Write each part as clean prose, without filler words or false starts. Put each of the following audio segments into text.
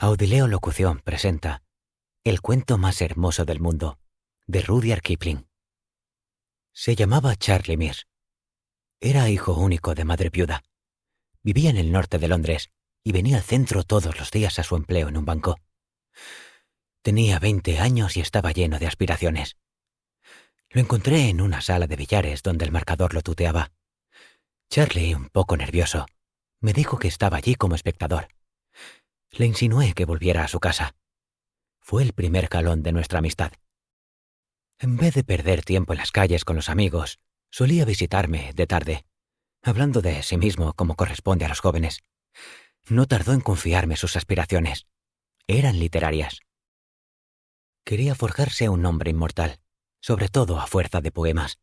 Audileo Locución presenta El cuento más hermoso del mundo, de Rudyard Kipling. Se llamaba Charlie Mears. Era hijo único de madre viuda. Vivía en el norte de Londres y venía al centro todos los días a su empleo en un banco. Tenía 20 años y estaba lleno de aspiraciones. Lo encontré en una sala de billares donde el marcador lo tuteaba. Charlie, un poco nervioso, me dijo que estaba allí como espectador. Le insinué que volviera a su casa. Fue el primer jalón de nuestra amistad. En vez de perder tiempo en las calles con los amigos, solía visitarme de tarde, hablando de sí mismo como corresponde a los jóvenes. No tardó en confiarme sus aspiraciones. Eran literarias. Quería forjarse un nombre inmortal, sobre todo a fuerza de poemas,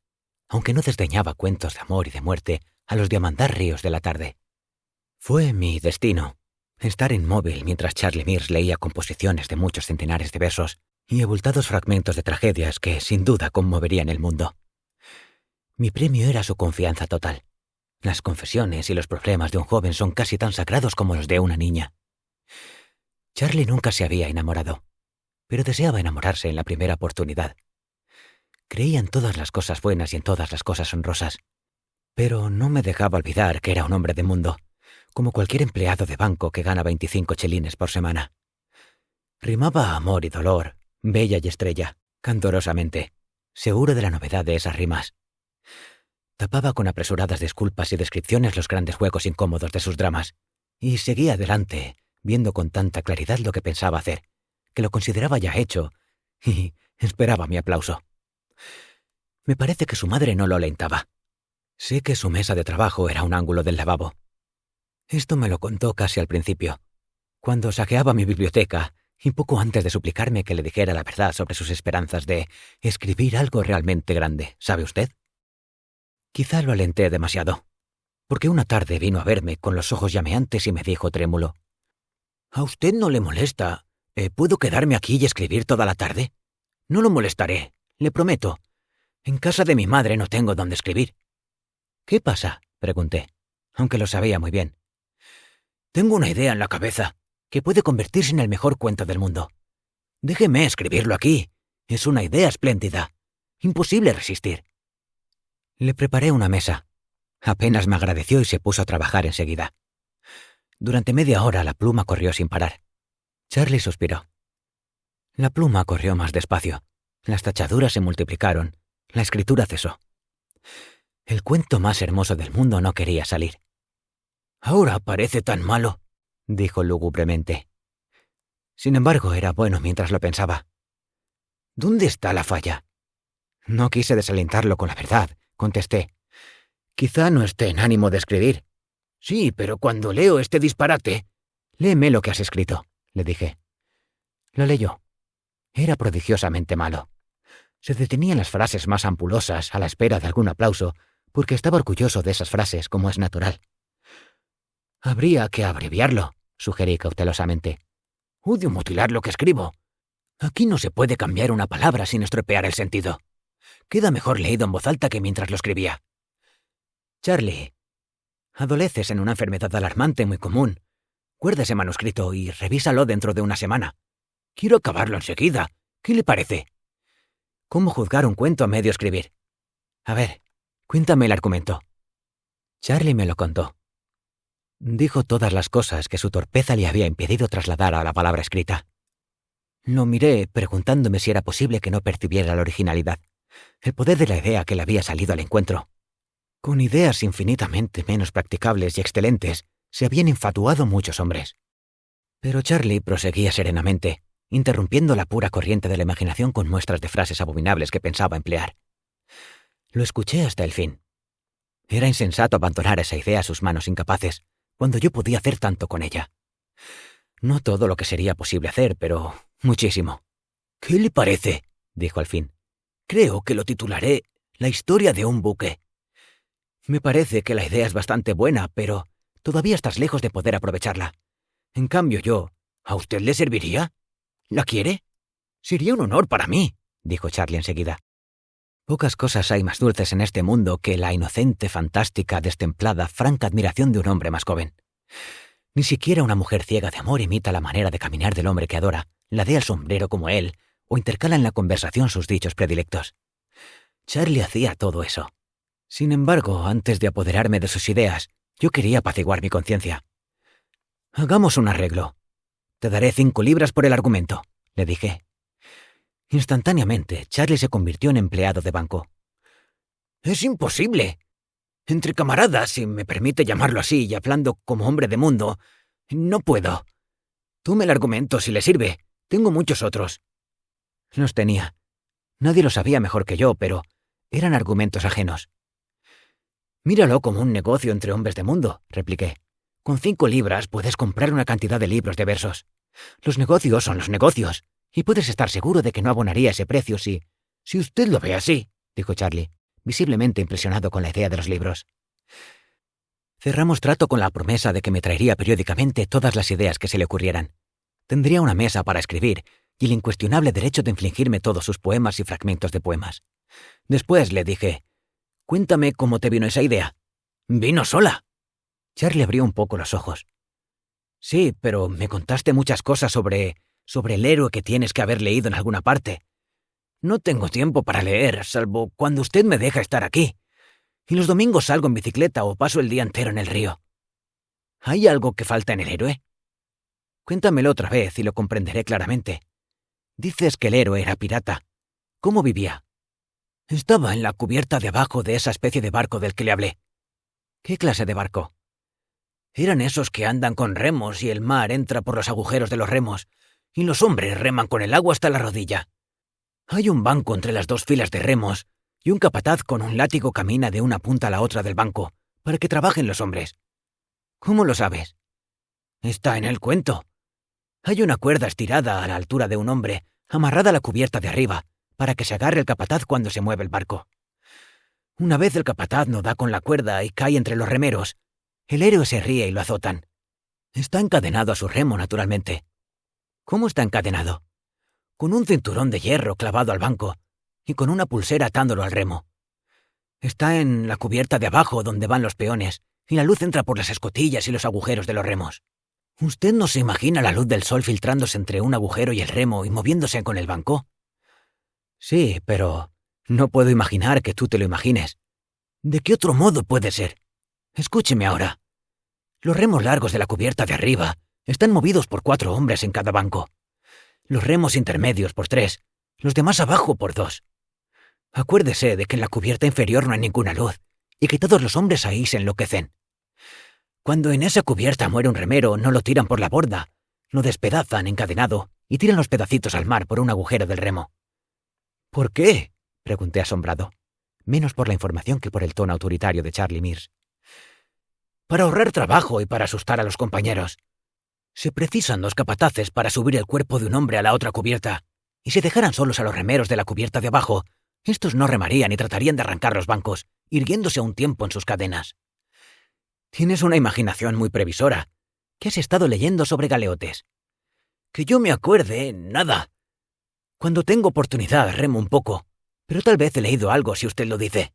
aunque no desdeñaba cuentos de amor y de muerte a los diamandar ríos de la tarde. Fue mi destino estar inmóvil mientras Charlie Mears leía composiciones de muchos centenares de versos y abultados fragmentos de tragedias que, sin duda, conmoverían el mundo. Mi premio era su confianza total. Las confesiones y los problemas de un joven son casi tan sagrados como los de una niña. Charlie nunca se había enamorado, pero deseaba enamorarse en la primera oportunidad. Creía en todas las cosas buenas y en todas las cosas honrosas, pero no me dejaba olvidar que era un hombre de mundo, como cualquier empleado de banco que gana 25 chelines por semana. Rimaba amor y dolor, bella y estrella, candorosamente, seguro de la novedad de esas rimas. Tapaba con apresuradas disculpas y descripciones los grandes juegos incómodos de sus dramas, y seguía adelante, viendo con tanta claridad lo que pensaba hacer, que lo consideraba ya hecho, y esperaba mi aplauso. Me parece que su madre no lo alentaba. Sé que su mesa de trabajo era un ángulo del lavabo. Esto me lo contó casi al principio, cuando saqueaba mi biblioteca y poco antes de suplicarme que le dijera la verdad sobre sus esperanzas de escribir algo realmente grande, ¿sabe usted? Quizá lo alenté demasiado, porque una tarde vino a verme con los ojos llameantes y me dijo trémulo: «¿A usted no le molesta? ¿Puedo quedarme aquí y escribir toda la tarde? No lo molestaré, le prometo. En casa de mi madre no tengo dónde escribir». «¿Qué pasa?», pregunté, aunque lo sabía muy bien. «Tengo una idea en la cabeza, que puede convertirse en el mejor cuento del mundo. Déjeme escribirlo aquí. Es una idea espléndida. Imposible resistir». Le preparé una mesa. Apenas me agradeció y se puso a trabajar enseguida. Durante media hora la pluma corrió sin parar. Charlie suspiró. La pluma corrió más despacio. Las tachaduras se multiplicaron. La escritura cesó. El cuento más hermoso del mundo no quería salir. «Ahora parece tan malo», dijo lúgubremente. Sin embargo, era bueno mientras lo pensaba. «¿Dónde está la falla?» No quise desalentarlo con la verdad, contesté. «Quizá no esté en ánimo de escribir». «Sí, pero cuando leo este disparate...» «Léeme lo que has escrito», le dije. Lo leyó. Era prodigiosamente malo. Se detenía en las frases más ampulosas a la espera de algún aplauso, porque estaba orgulloso de esas frases, como es natural. «Habría que abreviarlo», sugerí cautelosamente. «Odio mutilar lo que escribo. Aquí no se puede cambiar una palabra sin estropear el sentido. Queda mejor leído en voz alta que mientras lo escribía». «Charlie, adoleces en una enfermedad alarmante muy común. Guarda ese manuscrito y revísalo dentro de una semana. Quiero acabarlo enseguida. ¿Qué le parece?» «¿Cómo juzgar un cuento a medio escribir?» «A ver, cuéntame el argumento». Charlie me lo contó. Dijo todas las cosas que su torpeza le había impedido trasladar a la palabra escrita. Lo miré preguntándome si era posible que no percibiera la originalidad, el poder de la idea que le había salido al encuentro. Con ideas infinitamente menos practicables y excelentes se habían infatuado muchos hombres. Pero Charlie proseguía serenamente, interrumpiendo la pura corriente de la imaginación con muestras de frases abominables que pensaba emplear. Lo escuché hasta el fin. Era insensato abandonar esa idea a sus manos incapaces, cuando yo podía hacer tanto con ella. No todo lo que sería posible hacer, pero muchísimo. «¿Qué le parece?», dijo al fin. «Creo que lo titularé La historia de un buque». «Me parece que la idea es bastante buena, pero todavía estás lejos de poder aprovecharla. En cambio ¿a usted le serviría? ¿La quiere? Sería un honor para mí», dijo Charlie enseguida. Pocas cosas hay más dulces en este mundo que la inocente, fantástica, destemplada, franca admiración de un hombre más joven. Ni siquiera una mujer ciega de amor imita la manera de caminar del hombre que adora, ladea el sombrero como él, o intercala en la conversación sus dichos predilectos. Charlie hacía todo eso. Sin embargo, antes de apoderarme de sus ideas, yo quería apaciguar mi conciencia. «Hagamos un arreglo. Te daré 5 libras por el argumento», le dije. Instantáneamente, Charlie se convirtió en empleado de banco. «Es imposible. Entre camaradas, si me permite llamarlo así y hablando como hombre de mundo, no puedo. Tome el argumento si le sirve. Tengo muchos otros». Los tenía. Nadie lo sabía mejor que yo, pero eran argumentos ajenos. «Míralo como un negocio entre hombres de mundo», repliqué. «Con 5 libras puedes comprar una cantidad de libros de versos. Los negocios son los negocios, y puedes estar seguro de que no abonaría ese precio si usted lo ve así», dijo Charlie, visiblemente impresionado con la idea de los libros. Cerramos trato con la promesa de que me traería periódicamente todas las ideas que se le ocurrieran. Tendría una mesa para escribir y el incuestionable derecho de infligirme todos sus poemas y fragmentos de poemas. Después le dije: «Cuéntame cómo te vino esa idea». «Vino sola». Charlie abrió un poco los ojos. «Sí, pero me contaste muchas cosas sobre el héroe que tienes que haber leído en alguna parte. No tengo tiempo para leer, salvo cuando usted me deja estar aquí. Y los domingos salgo en bicicleta o paso el día entero en el río. ¿Hay algo que falta en el héroe? Cuéntamelo otra vez y lo comprenderé claramente. Dices que el héroe era pirata. ¿Cómo vivía?» «Estaba en la cubierta de abajo de esa especie de barco del que le hablé». «¿Qué clase de barco?» «Eran esos que andan con remos y el mar entra por los agujeros de los remos, y los hombres reman con el agua hasta la rodilla. Hay un banco entre las 2 filas de remos, y un capataz con un látigo camina de una punta a la otra del banco, para que trabajen los hombres». «¿Cómo lo sabes?» «Está en el cuento. Hay una cuerda estirada a la altura de un hombre, amarrada a la cubierta de arriba, para que se agarre el capataz cuando se mueve el barco. Una vez el capataz no da con la cuerda y cae entre los remeros, el héroe se ríe y lo azotan. Está encadenado a su remo, naturalmente». «¿Cómo está encadenado?» «Con un cinturón de hierro clavado al banco y con una pulsera atándolo al remo. Está en la cubierta de abajo donde van los peones, y la luz entra por las escotillas y los agujeros de los remos. ¿Usted no se imagina la luz del sol filtrándose entre un agujero y el remo y moviéndose con el banco?» «Sí, pero no puedo imaginar que tú te lo imagines». «¿De qué otro modo puede ser? Escúcheme ahora. Los remos largos de la cubierta de arriba están movidos por 4 hombres en cada banco. Los remos intermedios por 3, los de más abajo por 2. Acuérdese de que en la cubierta inferior no hay ninguna luz, y que todos los hombres ahí se enloquecen. Cuando en esa cubierta muere un remero, no lo tiran por la borda, lo despedazan encadenado y tiran los pedacitos al mar por un agujero del remo». «¿Por qué?», pregunté asombrado, menos por la información que por el tono autoritario de Charlie Mears. «Para ahorrar trabajo y para asustar a los compañeros. Se precisan 2 capataces para subir el cuerpo de un hombre a la otra cubierta, y si dejaran solos a los remeros de la cubierta de abajo, estos no remarían y tratarían de arrancar los bancos, irguiéndose a un tiempo en sus cadenas. Tienes una imaginación muy previsora. ¿Qué has estado leyendo sobre galeotes?» «Que yo me acuerde, nada. Cuando tengo oportunidad remo un poco, pero tal vez he leído algo si usted lo dice».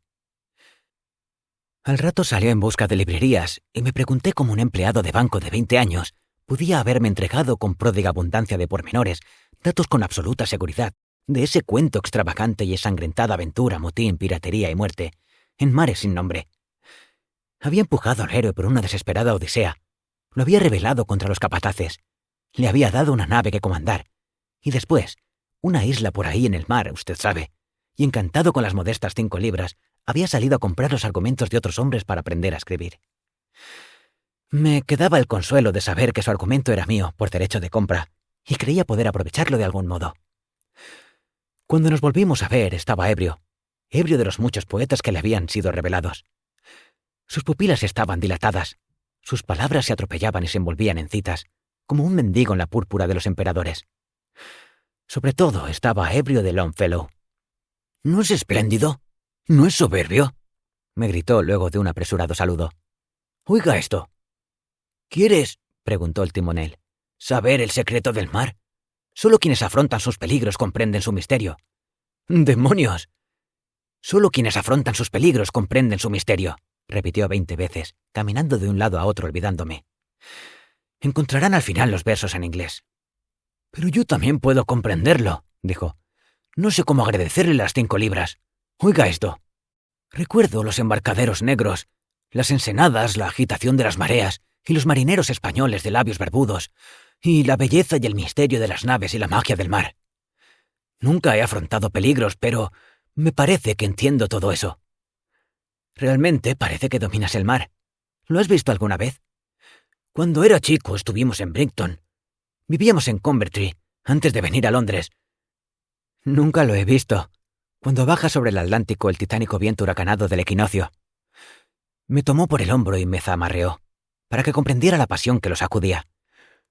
Al rato salió en busca de librerías y me pregunté cómo un empleado de banco de 20 años podía haberme entregado con pródiga abundancia de pormenores datos con absoluta seguridad de ese cuento extravagante y ensangrentada aventura, motín, piratería y muerte, en mares sin nombre. Había empujado al héroe por una desesperada odisea, lo había rebelado contra los capataces, le había dado una nave que comandar, y después, una isla por ahí en el mar, usted sabe, y encantado con las modestas 5 libras, había salido a comprar los argumentos de otros hombres para aprender a escribir. Me quedaba el consuelo de saber que su argumento era mío por derecho de compra, y creía poder aprovecharlo de algún modo. Cuando nos volvimos a ver, estaba ebrio de los muchos poetas que le habían sido revelados. Sus pupilas estaban dilatadas, sus palabras se atropellaban y se envolvían en citas, como un mendigo en la púrpura de los emperadores. Sobre todo, estaba ebrio de Longfellow. «¿No es espléndido? ¿No es soberbio?», me gritó luego de un apresurado saludo. «Oiga esto». «¿Quieres?», preguntó el timonel, «saber el secreto del mar? Solo quienes afrontan sus peligros comprenden su misterio». «¡Demonios!». «Solo quienes afrontan sus peligros comprenden su misterio», repitió 20 veces, caminando de un lado a otro olvidándome. Encontrarán al final los versos en inglés. Pero yo también puedo comprenderlo, dijo. No sé cómo agradecerle las 5 libras. Oiga esto. Recuerdo los embarcaderos negros, las ensenadas, la agitación de las mareas y los marineros españoles de labios barbudos, y la belleza y el misterio de las naves y la magia del mar. Nunca he afrontado peligros, pero me parece que entiendo todo eso. Realmente parece que dominas el mar. ¿Lo has visto alguna vez? Cuando era chico estuvimos en Brighton. Vivíamos en Coventry, antes de venir a Londres. Nunca lo he visto. Cuando baja sobre el Atlántico el titánico viento huracanado del equinoccio. Me tomó por el hombro y me zamarreó, para que comprendiera la pasión que lo sacudía.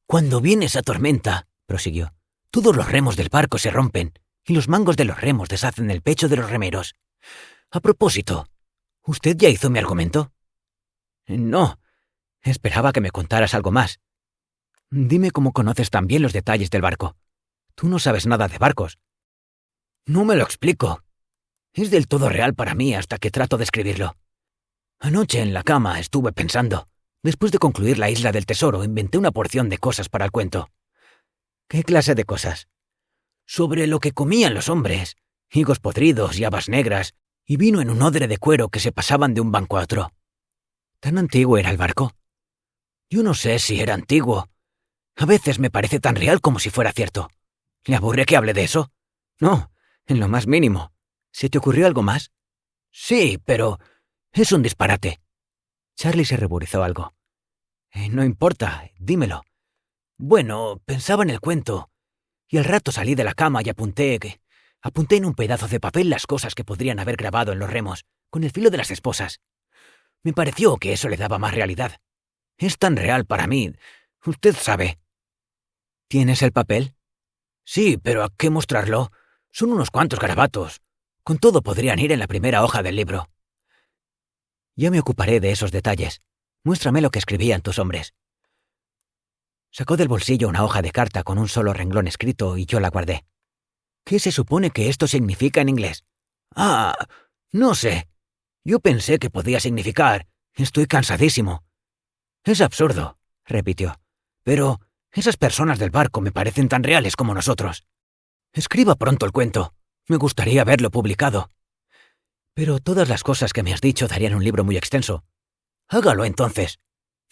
Cuando viene esa tormenta, prosiguió, todos los remos del barco se rompen, y los mangos de los remos deshacen el pecho de los remeros. A propósito, ¿usted ya hizo mi argumento? No. Esperaba que me contaras algo más. Dime cómo conoces tan bien los detalles del barco. Tú no sabes nada de barcos. No me lo explico. Es del todo real para mí hasta que trato de escribirlo. Anoche en la cama estuve pensando. Después de concluir La Isla del Tesoro, inventé una porción de cosas para el cuento. ¿Qué clase de cosas? Sobre lo que comían los hombres. Higos podridos y habas negras, y vino en un odre de cuero que se pasaban de un banco a otro. ¿Tan antiguo era el barco? Yo no sé si era antiguo. A veces me parece tan real como si fuera cierto. ¿Le aburre que hable de eso? No, en lo más mínimo. ¿Se te ocurrió algo más? Sí, pero es un disparate. Charlie se ruborizó algo. No importa, dímelo. Bueno, pensaba en el cuento, y al rato salí de la cama y apunté en un pedazo de papel las cosas que podrían haber grabado en los remos, con el filo de las esposas. Me pareció que eso le daba más realidad. Es tan real para mí, usted sabe. ¿Tienes el papel? Sí, pero ¿a qué mostrarlo? Son unos cuantos garabatos. Con todo podrían ir en la primera hoja del libro. Yo me ocuparé de esos detalles. Muéstrame lo que escribían tus hombres. Sacó del bolsillo una hoja de carta con un solo renglón escrito y yo la guardé. ¿Qué se supone que esto significa en inglés? Ah, no sé. Yo pensé que podía significar «estoy cansadísimo». Es absurdo, repitió. Pero esas personas del barco me parecen tan reales como nosotros. Escriba pronto el cuento. Me gustaría verlo publicado. Pero todas las cosas que me has dicho darían un libro muy extenso. Hágalo entonces.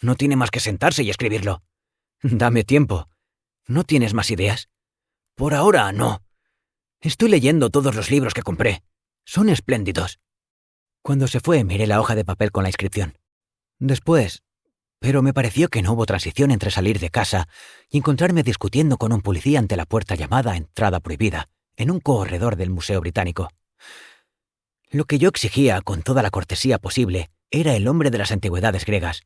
No tiene más que sentarse y escribirlo. Dame tiempo. ¿No tienes más ideas? Por ahora no. Estoy leyendo todos los libros que compré. Son espléndidos. Cuando se fue, miré la hoja de papel con la inscripción. Después, pero me pareció que no hubo transición entre salir de casa y encontrarme discutiendo con un policía ante la puerta llamada Entrada Prohibida, en un corredor del Museo Británico. Lo que yo exigía con toda la cortesía posible era el hombre de las antigüedades griegas.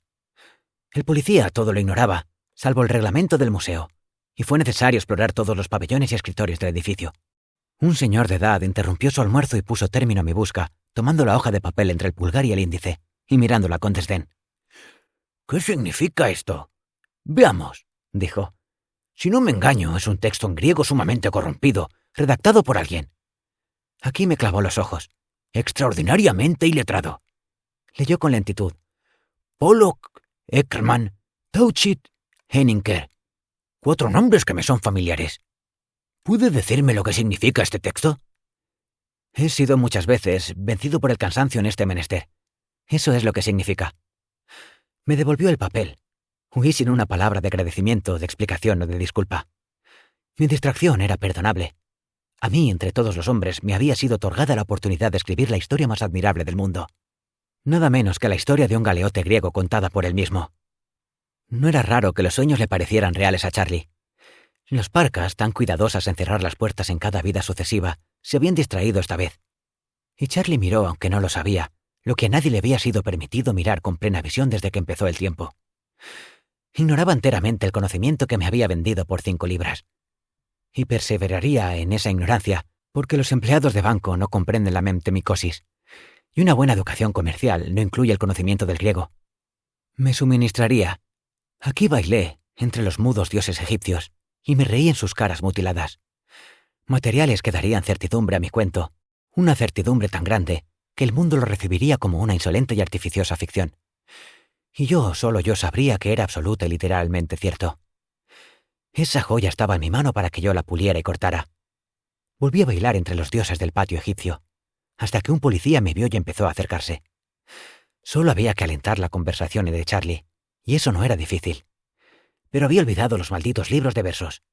El policía todo lo ignoraba, salvo el reglamento del museo, y fue necesario explorar todos los pabellones y escritorios del edificio. Un señor de edad interrumpió su almuerzo y puso término a mi busca, tomando la hoja de papel entre el pulgar y el índice, y mirándola con desdén. ¿Qué significa esto? Veamos, dijo. Si no me engaño, es un texto en griego sumamente corrompido, redactado por alguien. Aquí me clavó los ojos. Extraordinariamente iletrado. Leyó con lentitud. Pollock, Eckermann, Tauchit, Henninger. 4 nombres que me son familiares. ¿Puede decirme lo que significa este texto? He sido muchas veces vencido por el cansancio en este menester. Eso es lo que significa. Me devolvió el papel. Huí sin una palabra de agradecimiento, de explicación o de disculpa. Mi distracción era perdonable. A mí, entre todos los hombres, me había sido otorgada la oportunidad de escribir la historia más admirable del mundo. Nada menos que la historia de un galeote griego contada por él mismo. No era raro que los sueños le parecieran reales a Charlie. Los parcas, tan cuidadosas en cerrar las puertas en cada vida sucesiva, se habían distraído esta vez. Y Charlie miró, aunque no lo sabía, lo que a nadie le había sido permitido mirar con plena visión desde que empezó el tiempo. Ignoraba enteramente el conocimiento que me había vendido por 5 libras. Y perseveraría en esa ignorancia, porque los empleados de banco no comprenden la mentemicosis, y una buena educación comercial no incluye el conocimiento del griego. Me suministraría. Aquí bailé entre los mudos dioses egipcios, y me reí en sus caras mutiladas. Materiales que darían certidumbre a mi cuento, una certidumbre tan grande que el mundo lo recibiría como una insolente y artificiosa ficción. Y solo yo sabría que era absoluta y literalmente cierto. Esa joya estaba en mi mano para que yo la puliera y cortara. Volví a bailar entre los dioses del patio egipcio, hasta que un policía me vio y empezó a acercarse. Solo había que alentar la conversación de Charlie, y eso no era difícil. Pero había olvidado los malditos libros de versos.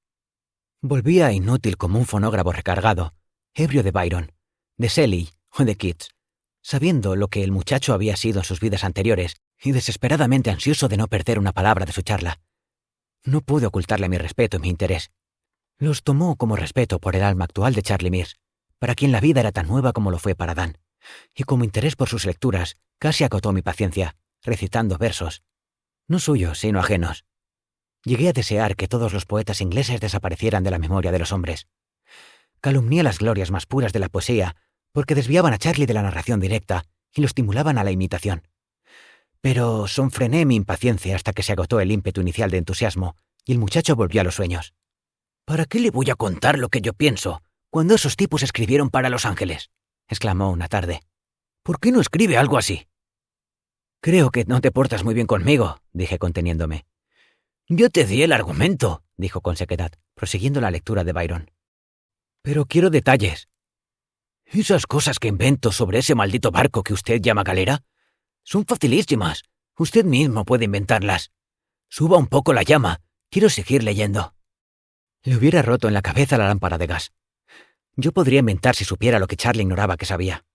Volvía inútil como un fonógrafo recargado, ebrio de Byron, de Shelley o de Keats, sabiendo lo que el muchacho había sido en sus vidas anteriores y desesperadamente ansioso de no perder una palabra de su charla. No pude ocultarle mi respeto y mi interés. Los tomó como respeto por el alma actual de Charlie Mears, para quien la vida era tan nueva como lo fue para Dan, y como interés por sus lecturas casi acotó mi paciencia, recitando versos, no suyos sino ajenos. Llegué a desear que todos los poetas ingleses desaparecieran de la memoria de los hombres. Calumnié las glorias más puras de la poesía porque desviaban a Charlie de la narración directa y lo estimulaban a la imitación. Pero sonfrené mi impaciencia hasta que se agotó el ímpetu inicial de entusiasmo y el muchacho volvió a los sueños. «¿Para qué le voy a contar lo que yo pienso cuando esos tipos escribieron para Los Ángeles?», exclamó una tarde. «¿Por qué no escribe algo así?». «Creo que no te portas muy bien conmigo», dije conteniéndome. «Yo te di el argumento», dijo con sequedad, prosiguiendo la lectura de Byron. «Pero quiero detalles». «Esas cosas que invento sobre ese maldito barco que usted llama galera son facilísimas. Usted mismo puede inventarlas. Suba un poco la llama. Quiero seguir leyendo». Le hubiera roto en la cabeza la lámpara de gas. Yo podría inventar si supiera lo que Charlie ignoraba que sabía.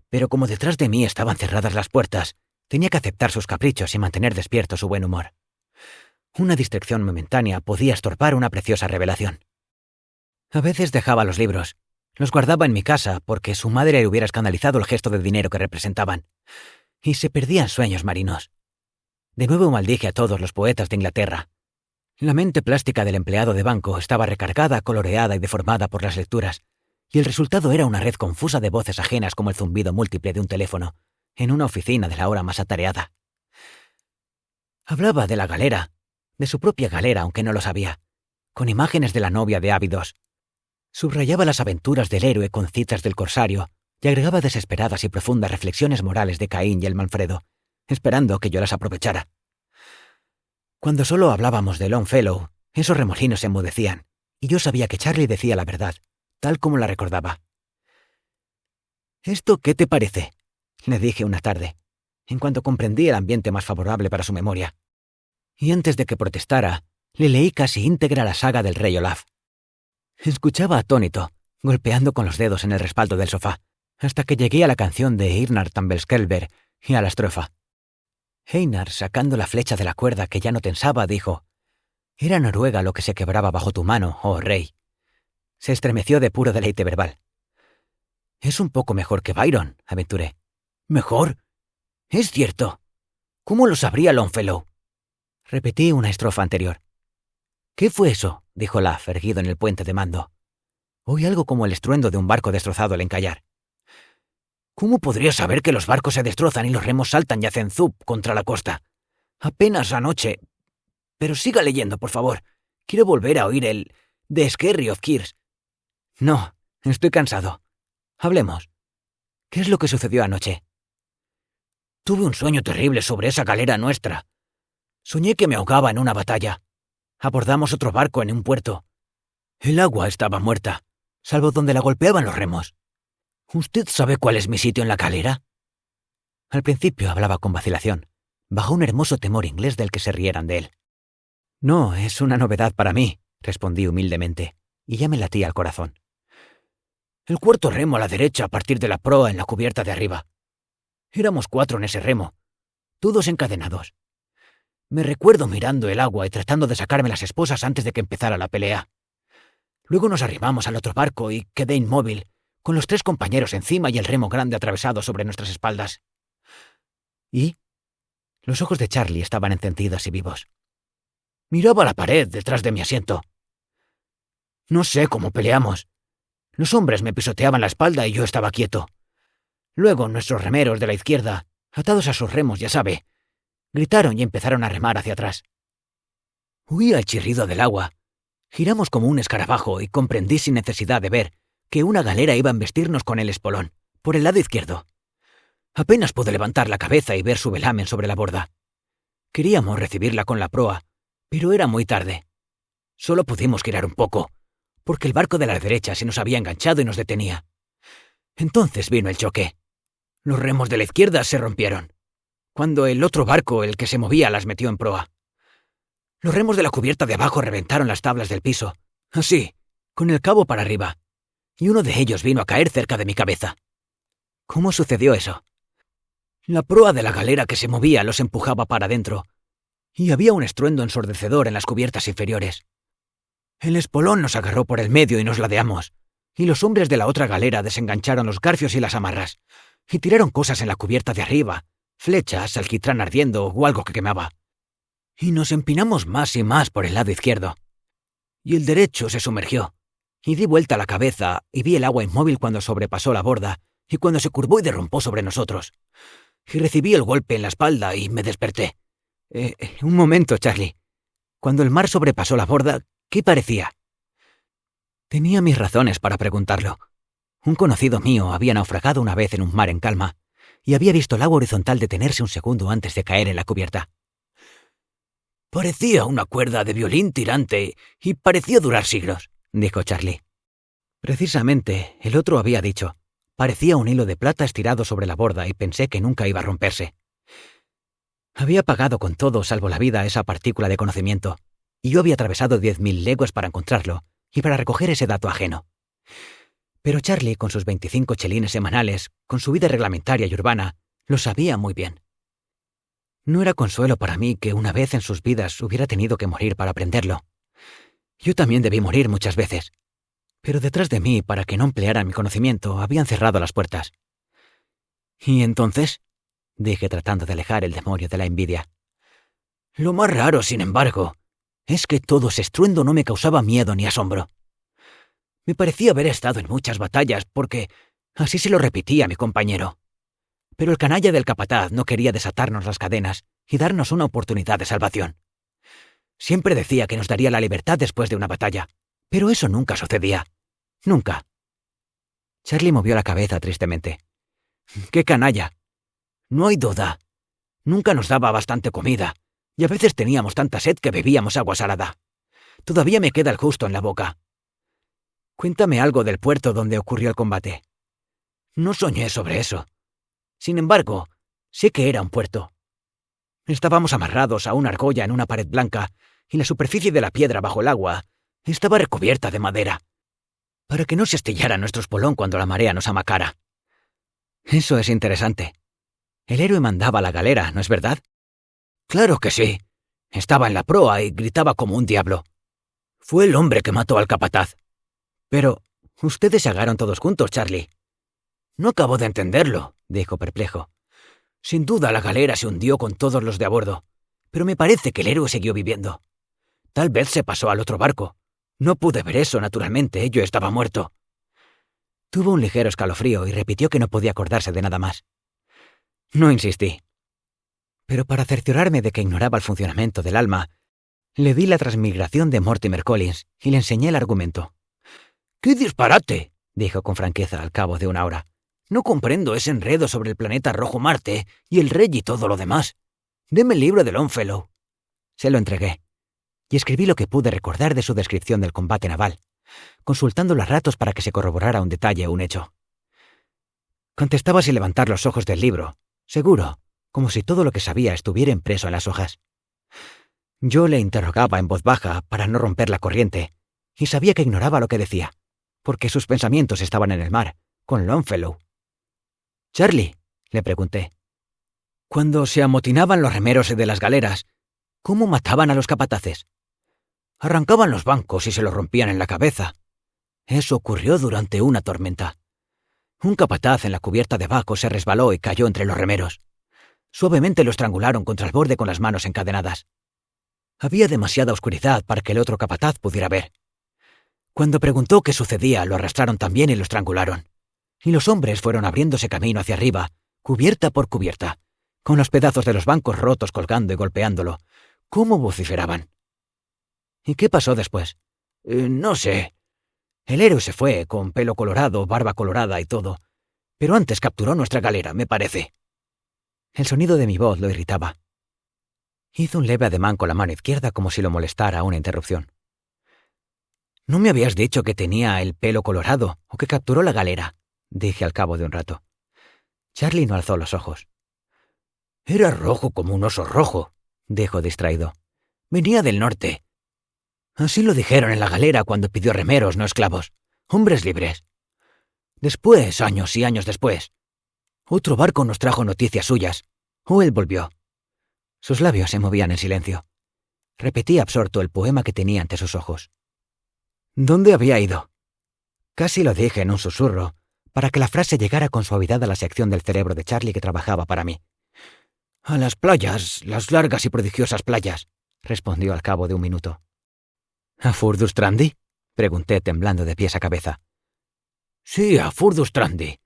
Pero como detrás de mí estaban cerradas las puertas, tenía que aceptar sus caprichos y mantener despierto su buen humor. Una distracción momentánea podía estorbar una preciosa revelación. A veces dejaba los libros. Los guardaba en mi casa porque su madre le hubiera escandalizado el gesto de dinero que representaban. Y se perdían sueños marinos. De nuevo maldije a todos los poetas de Inglaterra. La mente plástica del empleado de banco estaba recargada, coloreada y deformada por las lecturas, y el resultado era una red confusa de voces ajenas como el zumbido múltiple de un teléfono, en una oficina de la hora más atareada. Hablaba de la galera, de su propia galera, aunque no lo sabía, con imágenes de la novia de Ávidos. Subrayaba las aventuras del héroe con citas del corsario y agregaba desesperadas y profundas reflexiones morales de Caín y el Manfredo, esperando que yo las aprovechara. Cuando solo hablábamos de Longfellow, esos remolinos se enmudecían, y yo sabía que Charlie decía la verdad, tal como la recordaba. «¿Esto qué te parece?», le dije una tarde, en cuanto comprendí el ambiente más favorable para su memoria. Y antes de que protestara, le leí casi íntegra la saga del rey Olaf. Escuchaba atónito, golpeando con los dedos en el respaldo del sofá, hasta que llegué a la canción de Irnar Tambelskjælver y a la estrofa. Einar, sacando la flecha de la cuerda que ya no tensaba, dijo: «Era Noruega lo que se quebraba bajo tu mano, oh rey». Se estremeció de puro deleite verbal. «Es un poco mejor que Byron», aventuré. «¿Mejor? Es cierto. ¿Cómo lo sabría Longfellow?». Repetí una estrofa anterior. «¿Qué fue eso?», dijo Olaf, erguido en el puente de mando. Oí algo como el estruendo de un barco destrozado al encallar. «¿Cómo podría saber que los barcos se destrozan y los remos saltan y hacen zup contra la costa? Apenas anoche. Pero siga leyendo, por favor. Quiero volver a oír el The Skerry of Kears». «No, estoy cansado. Hablemos. ¿Qué es lo que sucedió anoche?». «Tuve un sueño terrible sobre esa galera nuestra. Soñé que me ahogaba en una batalla. Abordamos otro barco en un puerto. El agua estaba muerta, salvo donde la golpeaban los remos. ¿Usted sabe cuál es mi sitio en la galera?». Al principio hablaba con vacilación, bajo un hermoso temor inglés del que se rieran de él. «No, es una novedad para mí», respondí humildemente, y ya me latía al corazón. «El cuarto remo a la derecha a partir de la proa en la cubierta de arriba. Éramos 4 en ese remo, todos encadenados. Me recuerdo mirando el agua y tratando de sacarme las esposas antes de que empezara la pelea. Luego nos arrimamos al otro barco y quedé inmóvil, con los 3 compañeros encima y el remo grande atravesado sobre nuestras espaldas». ¿Y? Los ojos de Charlie estaban encendidos y vivos. Miraba la pared detrás de mi asiento. No sé cómo peleamos. Los hombres me pisoteaban la espalda y yo estaba quieto. Luego nuestros remeros de la izquierda, atados a sus remos, ya sabe, gritaron y empezaron a remar hacia atrás. Oía el chirrido del agua. Giramos como un escarabajo y comprendí sin necesidad de ver que una galera iba a embestirnos con el espolón, por el lado izquierdo. Apenas pude levantar la cabeza y ver su velamen sobre la borda. Queríamos recibirla con la proa, pero era muy tarde. Solo pudimos girar un poco, porque el barco de la derecha se nos había enganchado y nos detenía. Entonces vino el choque. Los remos de la izquierda se rompieron, cuando el otro barco, el que se movía, las metió en proa. Los remos de la cubierta de abajo reventaron las tablas del piso, así, con el cabo para arriba, y uno de ellos vino a caer cerca de mi cabeza. ¿Cómo sucedió eso? La proa de la galera que se movía los empujaba para adentro, y había un estruendo ensordecedor en las cubiertas inferiores. El espolón nos agarró por el medio y nos ladeamos, y los hombres de la otra galera desengancharon los garfios y las amarras, y tiraron cosas en la cubierta de arriba, flechas, alquitrán ardiendo o algo que quemaba. Y nos empinamos más y más por el lado izquierdo. Y el derecho se sumergió, y di vuelta la cabeza y vi el agua inmóvil cuando sobrepasó la borda y cuando se curvó y derrumbó sobre nosotros. Y recibí el golpe en la espalda y me desperté. Un momento, Charlie. Cuando el mar sobrepasó la borda, ¿qué parecía? Tenía mis razones para preguntarlo. Un conocido mío había naufragado una vez en un mar en calma y había visto el agua horizontal detenerse un segundo antes de caer en la cubierta. Parecía una cuerda de violín tirante y parecía durar siglos, dijo Charlie. Precisamente, el otro había dicho. Parecía un hilo de plata estirado sobre la borda y pensé que nunca iba a romperse. Había pagado con todo salvo la vida esa partícula de conocimiento, y yo había atravesado 10.000 leguas para encontrarlo y para recoger ese dato ajeno. Pero Charlie, con sus 25 chelines semanales, con su vida reglamentaria y urbana, lo sabía muy bien. No era consuelo para mí que una vez en sus vidas hubiera tenido que morir para aprenderlo. Yo también debí morir muchas veces. Pero detrás de mí, para que no empleara mi conocimiento, habían cerrado las puertas. ¿Y entonces? Dije tratando de alejar el demonio de la envidia. Lo más raro, sin embargo, es que todo ese estruendo no me causaba miedo ni asombro. Me parecía haber estado en muchas batallas porque así se lo repetía a mi compañero. Pero el canalla del capataz no quería desatarnos las cadenas y darnos una oportunidad de salvación. Siempre decía que nos daría la libertad después de una batalla, pero eso nunca sucedía. Nunca. Charlie movió la cabeza tristemente. ¡Qué canalla! No hay duda. Nunca nos daba bastante comida, y a veces teníamos tanta sed que bebíamos agua salada. Todavía me queda el justo en la boca. Cuéntame algo del puerto donde ocurrió el combate. No soñé sobre eso. Sin embargo, sé que era un puerto. Estábamos amarrados a una argolla en una pared blanca, y la superficie de la piedra bajo el agua estaba recubierta de madera, para que no se estillara nuestro espolón cuando la marea nos amacara. Eso es interesante. El héroe mandaba la galera, ¿no es verdad? Claro que sí. Estaba en la proa y gritaba como un diablo. Fue el hombre que mató al capataz. Pero ustedes se agaron todos juntos, Charlie. No acabo de entenderlo, dijo perplejo. Sin duda la galera se hundió con todos los de a bordo, pero me parece que el héroe siguió viviendo. Tal vez se pasó al otro barco. No pude ver eso, naturalmente, yo estaba muerto. Tuvo un ligero escalofrío y repitió que no podía acordarse de nada más. No insistí. Pero para cerciorarme de que ignoraba el funcionamiento del alma, le di la transmigración de Mortimer Collins y le enseñé el argumento. ¡Qué disparate!, dijo con franqueza al cabo de una hora. No comprendo ese enredo sobre el planeta rojo Marte y el rey y todo lo demás. Deme el libro de Longfellow. Se lo entregué, y escribí lo que pude recordar de su descripción del combate naval, consultándolo a ratos para que se corroborara un detalle o un hecho. Contestaba sin levantar los ojos del libro, seguro, como si todo lo que sabía estuviera impreso en las hojas. Yo le interrogaba en voz baja para no romper la corriente, y sabía que ignoraba lo que decía, porque sus pensamientos estaban en el mar, con Longfellow. «Charlie», le pregunté, «cuando se amotinaban los remeros de las galeras, ¿cómo mataban a los capataces?» «Arrancaban los bancos y se los rompían en la cabeza. Eso ocurrió durante una tormenta. Un capataz en la cubierta de abajo se resbaló y cayó entre los remeros. Suavemente lo estrangularon contra el borde con las manos encadenadas. Había demasiada oscuridad para que el otro capataz pudiera ver. Cuando preguntó qué sucedía, lo arrastraron también y lo estrangularon. Y los hombres fueron abriéndose camino hacia arriba, cubierta por cubierta, con los pedazos de los bancos rotos colgando y golpeándolo. ¿Cómo vociferaban? ¿Y qué pasó después? No sé. El héroe se fue, con pelo colorado, barba colorada y todo. Pero antes capturó nuestra galera, me parece. El sonido de mi voz lo irritaba. Hizo un leve ademán con la mano izquierda como si lo molestara una interrupción. «¿No me habías dicho que tenía el pelo colorado o que capturó la galera?», dije al cabo de un rato. Charlie no alzó los ojos. «Era rojo como un oso rojo», dijo distraído. «Venía del norte. Así lo dijeron en la galera cuando pidió remeros, no esclavos. Hombres libres. Después, años y años después, otro barco nos trajo noticias suyas. O él volvió». Sus labios se movían en silencio. Repetía absorto el poema que tenía ante sus ojos. ¿Dónde había ido? Casi lo dije en un susurro, para que la frase llegara con suavidad a la sección del cerebro de Charlie que trabajaba para mí. «A las playas, las largas y prodigiosas playas», respondió al cabo de un minuto. «¿A Furdurstrandi?», pregunté temblando de pies a cabeza. «Sí, a Furdurstrandi»,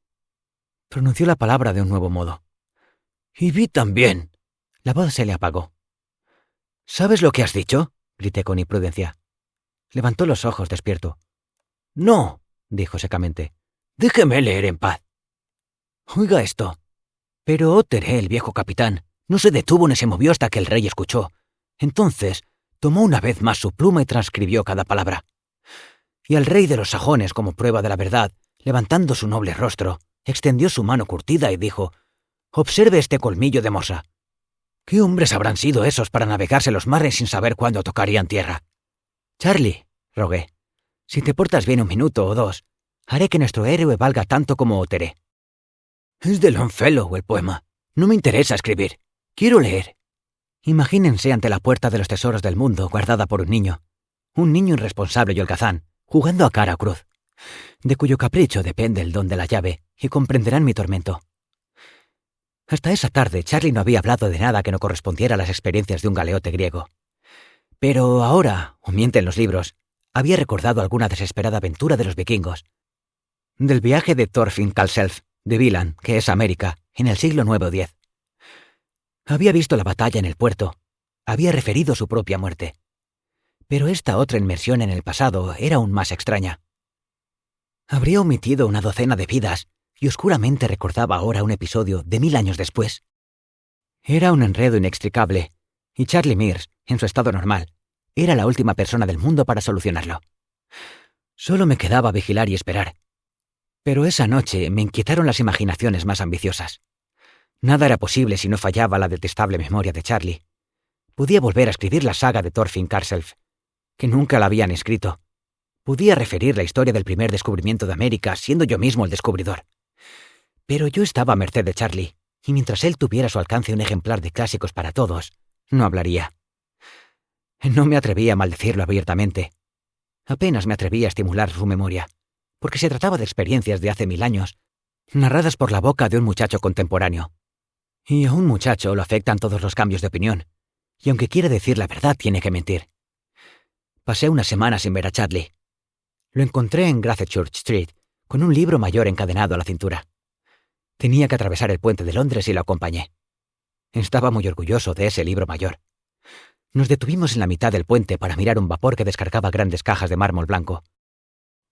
pronunció la palabra de un nuevo modo. «Y vi también». La voz se le apagó. «¿Sabes lo que has dicho?», grité con imprudencia. Levantó los ojos despierto. «No», dijo secamente. «Déjeme leer en paz». «Oiga esto». Pero Otteré, el viejo capitán, no se detuvo ni se movió hasta que el rey escuchó. Entonces tomó una vez más su pluma y transcribió cada palabra. Y al rey de los sajones, como prueba de la verdad, levantando su noble rostro, extendió su mano curtida y dijo: «Observe este colmillo de mosa. ¿Qué hombres habrán sido esos para navegarse los mares sin saber cuándo tocarían tierra?» «Charlie», rogué, «si te portas bien un minuto o dos, haré que nuestro héroe valga tanto como Otteré». «Es de Longfellow el poema. No me interesa escribir. Quiero leer». Imagínense ante la puerta de los tesoros del mundo guardada por un niño irresponsable y holgazán, jugando a cara o cruz, de cuyo capricho depende el don de la llave, y comprenderán mi tormento. Hasta esa tarde Charlie no había hablado de nada que no correspondiera a las experiencias de un galeote griego. Pero ahora, o mienten los libros, había recordado alguna desesperada aventura de los vikingos. Del viaje de Thorfinn Karlsefni, de Vilan, que es América, en el siglo IX o X. Había visto la batalla en el puerto, había referido su propia muerte. Pero esta otra inmersión en el pasado era aún más extraña. Habría omitido una docena de vidas y oscuramente recordaba ahora un episodio de 1000 años después. Era un enredo inextricable, y Charlie Mears, en su estado normal, era la última persona del mundo para solucionarlo. Solo me quedaba vigilar y esperar. Pero esa noche me inquietaron las imaginaciones más ambiciosas. Nada era posible si no fallaba la detestable memoria de Charlie. Podía volver a escribir la saga de Thorfinn Karlsefni, que nunca la habían escrito. Podía referir la historia del primer descubrimiento de América, siendo yo mismo el descubridor. Pero yo estaba a merced de Charlie, y mientras él tuviera a su alcance un ejemplar de clásicos para todos, no hablaría. No me atrevía a maldecirlo abiertamente. Apenas me atrevía a estimular su memoria, porque se trataba de experiencias de hace 1000 años, narradas por la boca de un muchacho contemporáneo. Y a un muchacho lo afectan todos los cambios de opinión, y aunque quiere decir la verdad, tiene que mentir. Pasé una semana sin ver a Charlie. Lo encontré en Gracechurch Street, con un libro mayor encadenado a la cintura. Tenía que atravesar el puente de Londres y lo acompañé. Estaba muy orgulloso de ese libro mayor. Nos detuvimos en la mitad del puente para mirar un vapor que descargaba grandes cajas de mármol blanco.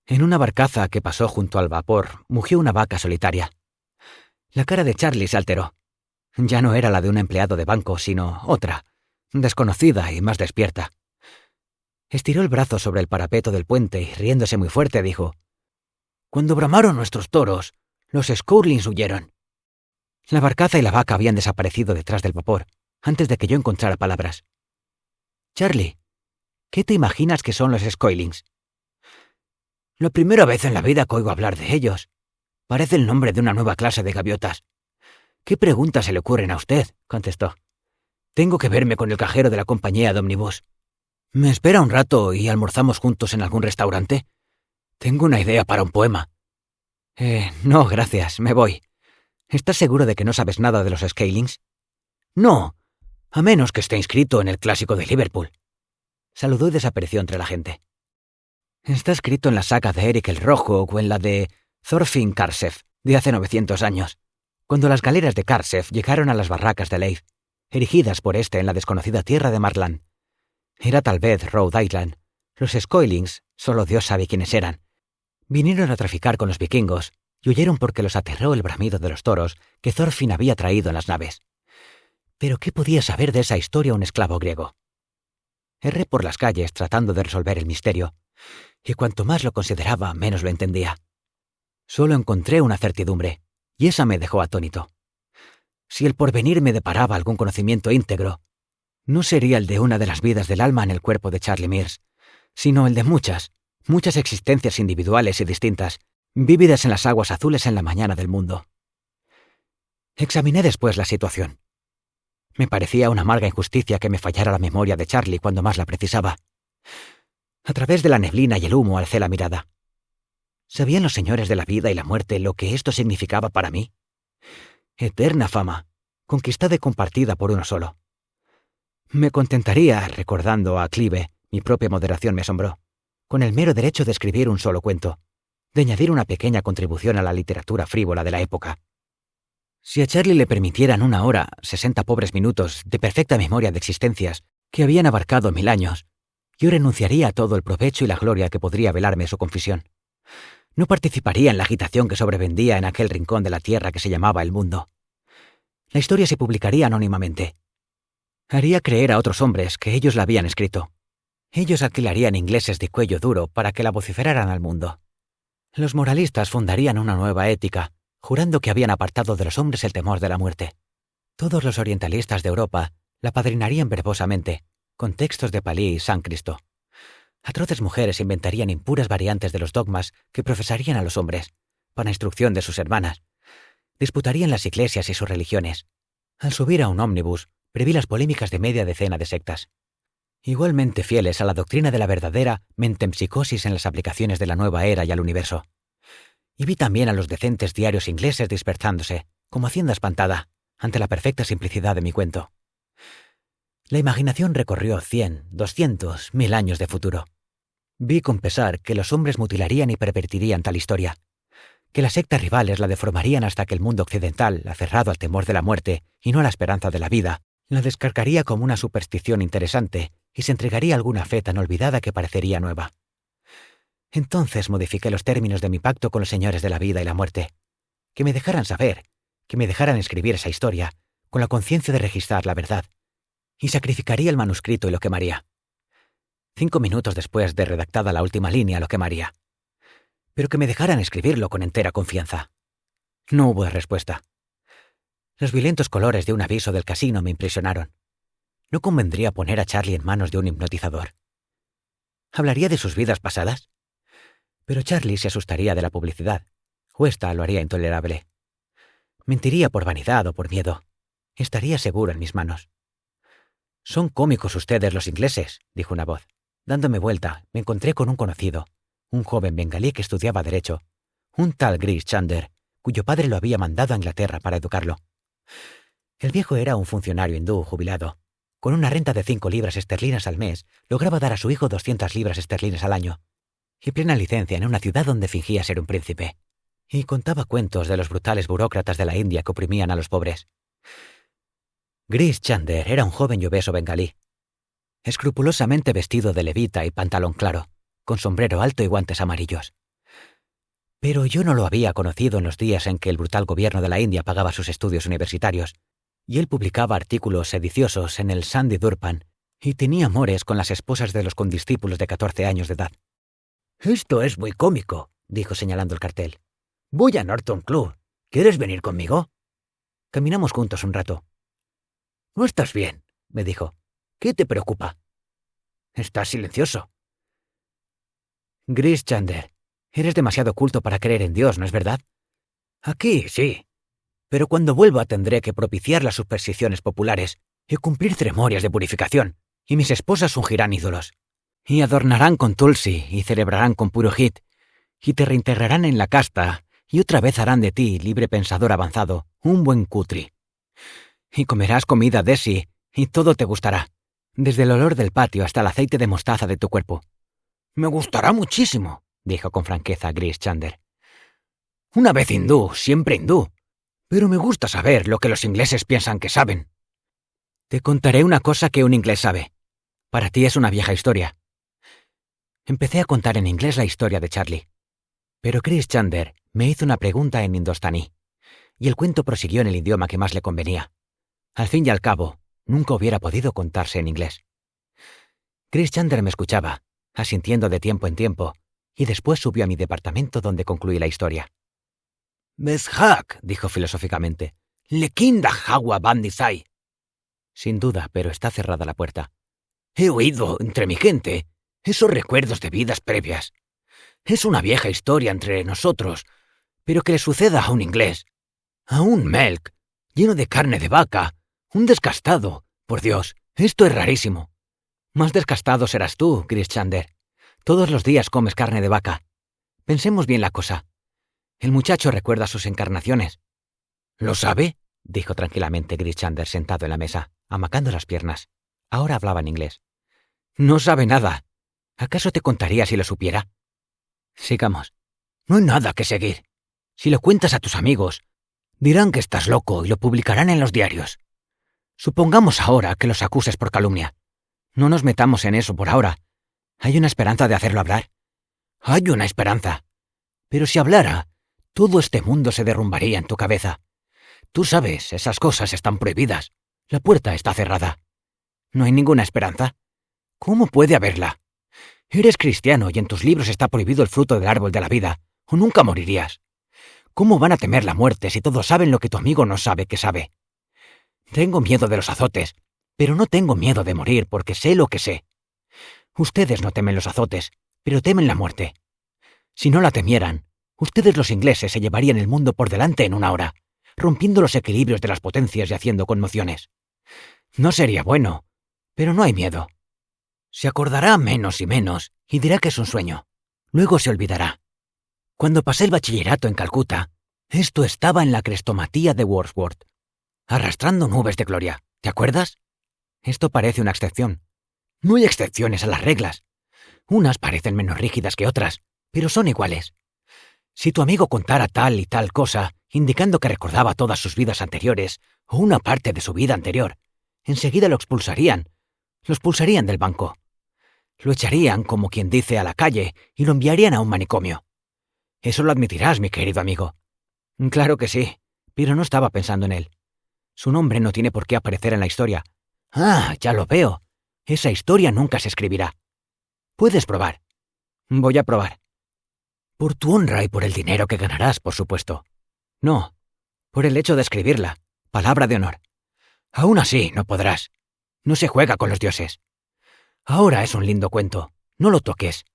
En una barcaza que pasó junto al vapor, mugió una vaca solitaria. La cara de Charlie se alteró. Ya no era la de un empleado de banco, sino otra, desconocida y más despierta. Estiró el brazo sobre el parapeto del puente y, riéndose muy fuerte, dijo: «Cuando bramaron nuestros toros, los Scourlings huyeron». La barcaza y la vaca habían desaparecido detrás del vapor, antes de que yo encontrara palabras. «Charlie, ¿qué te imaginas que son los Scourlings?» «La primera vez en la vida que oigo hablar de ellos. Parece el nombre de una nueva clase de gaviotas». «¿Qué preguntas se le ocurren a usted?», contestó. «Tengo que verme con el cajero de la compañía de ómnibus. ¿Me espera un rato y almorzamos juntos en algún restaurante? Tengo una idea para un poema». No, gracias, me voy. ¿Estás seguro de que no sabes nada de los Scourlings?» «No, a menos que esté inscrito en el clásico de Liverpool». Saludó y desapareció entre la gente. «Está escrito en la saga de Eric el Rojo o en la de Thorfinn Karlsefni, de hace 900 años, cuando las galeras de Karlsefni llegaron a las barracas de Leif, erigidas por este en la desconocida tierra de Marland. Era tal vez Rhode Island. Los Scourlings, solo Dios sabe quiénes eran. Vinieron a traficar con los vikingos y huyeron porque los aterró el bramido de los toros que Thorfinn había traído en las naves. Pero ¿qué podía saber de esa historia un esclavo griego? Erré por las calles tratando de resolver el misterio, y cuanto más lo consideraba, menos lo entendía. Solo encontré una certidumbre, y esa me dejó atónito. Si el porvenir me deparaba algún conocimiento íntegro, no sería el de una de las vidas del alma en el cuerpo de Charlie Mears, sino el de muchas existencias individuales y distintas, vívidas en las aguas azules en la mañana del mundo. Examiné después la situación. Me parecía una amarga injusticia que me fallara la memoria de Charlie cuando más la precisaba. A través de la neblina y el humo alcé la mirada. ¿Sabían los señores de la vida y la muerte lo que esto significaba para mí? Eterna fama, conquistada y compartida por uno solo. Me contentaría, recordando a Clive, mi propia moderación me asombró, con el mero derecho de escribir un solo cuento, de añadir una pequeña contribución a la literatura frívola de la época. Si a Charlie le permitieran 1 hora, 60 pobres minutos, de perfecta memoria de existencias que habían abarcado 1000 años, yo renunciaría a todo el provecho y la gloria que podría velarme su confesión. No participaría en la agitación que sobrevendía en aquel rincón de la tierra que se llamaba el mundo. La historia se publicaría anónimamente. Haría creer a otros hombres que ellos la habían escrito. Ellos alquilarían ingleses de cuello duro para que la vociferaran al mundo. Los moralistas fundarían una nueva ética, jurando que habían apartado de los hombres el temor de la muerte. Todos los orientalistas de Europa la apadrinarían verbosamente, con textos de Palí y San Cristo. Atroces mujeres inventarían impuras variantes de los dogmas que profesarían a los hombres, para instrucción de sus hermanas. Disputarían las iglesias y sus religiones. Al subir a un ómnibus, preví las polémicas de media decena de sectas. Igualmente fieles a la doctrina de la verdadera metempsicosis en las aplicaciones de la nueva era y al universo. Y vi también a los decentes diarios ingleses dispersándose, como hacienda espantada, ante la perfecta simplicidad de mi cuento. La imaginación recorrió 100, 200, 1000 años de futuro. Vi con pesar que los hombres mutilarían y pervertirían tal historia, que las sectas rivales la deformarían hasta que el mundo occidental, aferrado al temor de la muerte y no a la esperanza de la vida, la descargaría como una superstición interesante y se entregaría a alguna fe tan olvidada que parecería nueva. Entonces modifiqué los términos de mi pacto con los señores de la vida y la muerte, que me dejaran saber, que me dejaran escribir esa historia, con la conciencia de registrar la verdad, y sacrificaría el manuscrito y lo quemaría. 5 minutos después de redactada la última línea lo quemaría. Pero que me dejaran escribirlo con entera confianza. No hubo respuesta. Los violentos colores de un aviso del casino me impresionaron. ¿No convendría poner a Charlie en manos de un hipnotizador? ¿Hablaría de sus vidas pasadas? Pero Charlie se asustaría de la publicidad, o esta lo haría intolerable. Mentiría por vanidad o por miedo. Estaría seguro en mis manos. «Son cómicos ustedes los ingleses», dijo una voz. Dándome vuelta, me encontré con un conocido, un joven bengalí que estudiaba Derecho, un tal Grish Chunder, cuyo padre lo había mandado a Inglaterra para educarlo. El viejo era un funcionario hindú jubilado. Con una renta de 5 libras esterlinas al mes, lograba dar a su hijo 200 libras esterlinas al año, y plena licencia en una ciudad donde fingía ser un príncipe. Y contaba cuentos de los brutales burócratas de la India que oprimían a los pobres. Grish Chunder era un joven y obeso bengalí, escrupulosamente vestido de levita y pantalón claro, con sombrero alto y guantes amarillos. Pero yo no lo había conocido en los días en que el brutal gobierno de la India pagaba sus estudios universitarios, y él publicaba artículos sediciosos en el Sunday Durpan y tenía amores con las esposas de los condiscípulos de 14 años de edad. «Esto es muy cómico», dijo señalando el cartel. «Voy a Norton Club. ¿Quieres venir conmigo?» Caminamos juntos un rato. «No estás bien», me dijo. «¿Qué te preocupa?» «Estás silencioso». «Grish Chunder, eres demasiado culto para creer en Dios, ¿no es verdad?» «Aquí, sí. Pero cuando vuelva tendré que propiciar las supersticiones populares y cumplir ceremonias de purificación, y mis esposas ungirán ídolos, y adornarán con tulsi y celebrarán con purohit, y te reintegrarán en la casta, y otra vez harán de ti, libre pensador avanzado, un buen cutri. Y comerás comida desi, y todo te gustará, desde el olor del patio hasta el aceite de mostaza de tu cuerpo». «Me gustará muchísimo», dijo con franqueza Grish Chunder. «Una vez hindú, siempre hindú. Pero me gusta saber lo que los ingleses piensan que saben». «Te contaré una cosa que un inglés sabe. Para ti es una vieja historia». Empecé a contar en inglés la historia de Charlie. Pero Grish Chunder me hizo una pregunta en indostaní, y el cuento prosiguió en el idioma que más le convenía. Al fin y al cabo, nunca hubiera podido contarse en inglés. Grace Chandler me escuchaba, asintiendo de tiempo en tiempo, y después subió a mi departamento donde concluí la historia. «Meshach», dijo filosóficamente, «le kinda hawa bandisai». Sin duda, pero está cerrada la puerta. He oído, entre mi gente, esos recuerdos de vidas previas. Es una vieja historia entre nosotros, pero que le suceda a un inglés, a un Melk, lleno de carne de vaca, un descastado. Por Dios, esto es rarísimo. Más descastado serás tú, Grace Chandler. Todos los días comes carne de vaca. Pensemos bien la cosa. El muchacho recuerda sus encarnaciones. ¿Lo sabe?, dijo tranquilamente Grace Chandler sentado en la mesa, amacando las piernas. Ahora hablaba en inglés. No sabe nada. ¿Acaso te contaría si lo supiera? Sigamos. No hay nada que seguir. Si lo cuentas a tus amigos, dirán que estás loco y lo publicarán en los diarios. Supongamos ahora que los acuses por calumnia. No nos metamos en eso por ahora. ¿Hay una esperanza de hacerlo hablar? Hay una esperanza. Pero si hablara, todo este mundo se derrumbaría en tu cabeza. Tú sabes, esas cosas están prohibidas. La puerta está cerrada. ¿No hay ninguna esperanza? ¿Cómo puede haberla? Eres cristiano y en tus libros está prohibido el fruto del árbol de la vida, o nunca morirías. ¿Cómo van a temer la muerte si todos saben lo que tu amigo no sabe que sabe? Tengo miedo de los azotes, pero no tengo miedo de morir porque sé lo que sé. Ustedes no temen los azotes, pero temen la muerte. Si no la temieran, ustedes los ingleses se llevarían el mundo por delante en una hora, rompiendo los equilibrios de las potencias y haciendo conmociones. No sería bueno, pero no hay miedo. Se acordará menos y menos y dirá que es un sueño. Luego se olvidará. Cuando pasé el bachillerato en Calcuta, esto estaba en la crestomatía de Wordsworth, arrastrando nubes de gloria. ¿Te acuerdas? Esto parece una excepción. No hay excepciones a las reglas. Unas parecen menos rígidas que otras, pero son iguales. Si tu amigo contara tal y tal cosa, indicando que recordaba todas sus vidas anteriores o una parte de su vida anterior, enseguida lo expulsarían. Lo expulsarían del banco. Lo echarían, como quien dice, a la calle y lo enviarían a un manicomio. Eso lo admitirás, mi querido amigo. Claro que sí, pero no estaba pensando en él. Su nombre no tiene por qué aparecer en la historia. Ah, ya lo veo. Esa historia nunca se escribirá. Puedes probar. Voy a probar. Por tu honra y por el dinero que ganarás, por supuesto. No, por el hecho de escribirla. Palabra de honor. Aún así, no podrás. No se juega con los dioses. Ahora es un lindo cuento. No lo toques.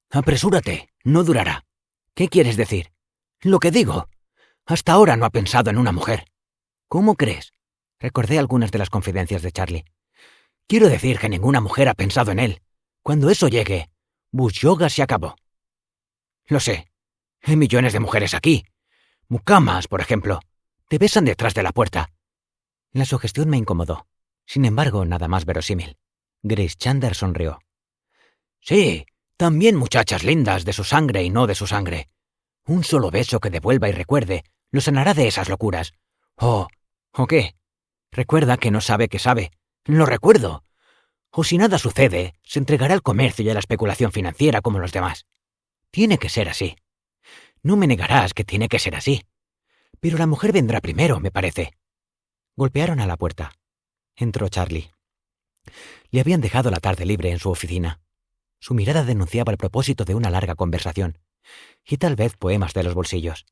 Apresúrate. No durará. ¿Qué quieres decir? Lo que digo. Hasta ahora no ha pensado en una mujer. ¿Cómo crees? Recordé algunas de las confidencias de Charlie. Quiero decir que ninguna mujer ha pensado en él. Cuando eso llegue, Bush Yoga se acabó. Lo sé. Hay millones de mujeres aquí. Mucamas, por ejemplo. Te besan detrás de la puerta. La sugestión me incomodó. Sin embargo, nada más verosímil. Grace Chandler sonrió. Sí, también muchachas lindas de su sangre y no de su sangre. Un solo beso que devuelva y recuerde lo sanará de esas locuras. ¿O qué? Recuerda que no sabe que sabe. Lo recuerdo. O si nada sucede, se entregará al comercio y a la especulación financiera como los demás. Tiene que ser así. No me negarás que tiene que ser así. Pero la mujer vendrá primero, me parece. Golpearon a la puerta. Entró Charlie. Le habían dejado la tarde libre en su oficina. Su mirada denunciaba el propósito de una larga conversación, y tal vez poemas de los bolsillos.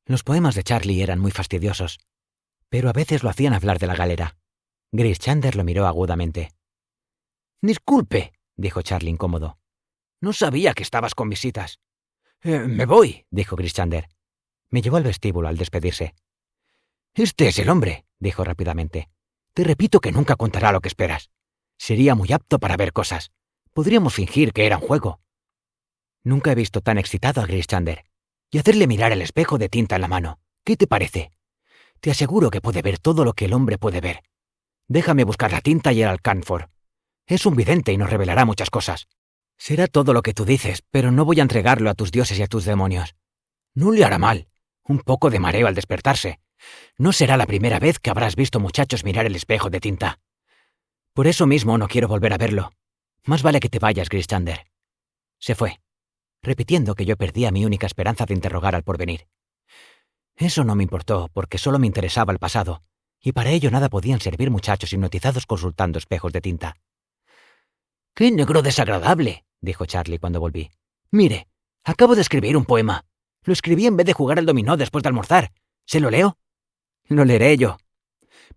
Los poemas de Charlie eran muy fastidiosos, pero a veces lo hacían hablar de la galera. Grace Chandler lo miró agudamente. «Disculpe», dijo Charlie incómodo. «No sabía que estabas con visitas». «Me voy», dijo Grace Chandler. Me llevó al vestíbulo al despedirse. «Este es el hombre», dijo rápidamente. «Te repito que nunca contará lo que esperas. Sería muy apto para ver cosas. Podríamos fingir que era un juego». Nunca he visto tan excitado a Grace Chandler. Y hacerle mirar el espejo de tinta en la mano. ¿Qué te parece? Te aseguro que puede ver todo lo que el hombre puede ver. Déjame buscar la tinta y el alcanfor. Es un vidente y nos revelará muchas cosas. Será todo lo que tú dices, pero no voy a entregarlo a tus dioses y a tus demonios. No le hará mal. Un poco de mareo al despertarse. No será la primera vez que habrás visto muchachos mirar el espejo de tinta. Por eso mismo no quiero volver a verlo. Más vale que te vayas, Grace Chandler. Se fue, repitiendo que yo perdía mi única esperanza de interrogar al porvenir. Eso no me importó, porque solo me interesaba el pasado, y para ello nada podían servir muchachos hipnotizados consultando espejos de tinta. «¡Qué negro desagradable!», dijo Charlie cuando volví. «Mire, acabo de escribir un poema. Lo escribí en vez de jugar al dominó después de almorzar. ¿Se lo leo?» «Lo leeré yo.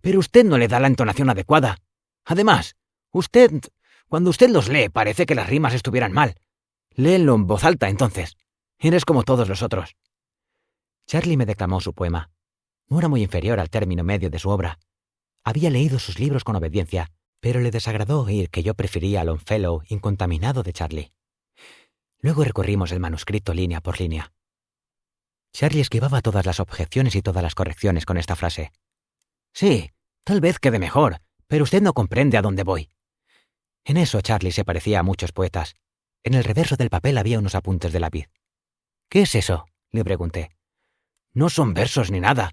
Pero usted no le da la entonación adecuada. Además, cuando usted los lee, parece que las rimas estuvieran mal. Léenlo en voz alta, entonces. Eres como todos los otros». Charlie me declamó su poema. No era muy inferior al término medio de su obra. Había leído sus libros con obediencia, pero le desagradó oír que yo prefería al Longfellow incontaminado de Charlie. Luego recorrimos el manuscrito línea por línea. Charlie esquivaba todas las objeciones y todas las correcciones con esta frase. «Sí, tal vez quede mejor, pero usted no comprende a dónde voy». En eso Charlie se parecía a muchos poetas. En el reverso del papel había unos apuntes de lápiz. «¿Qué es eso?», le pregunté. «No son versos ni nada.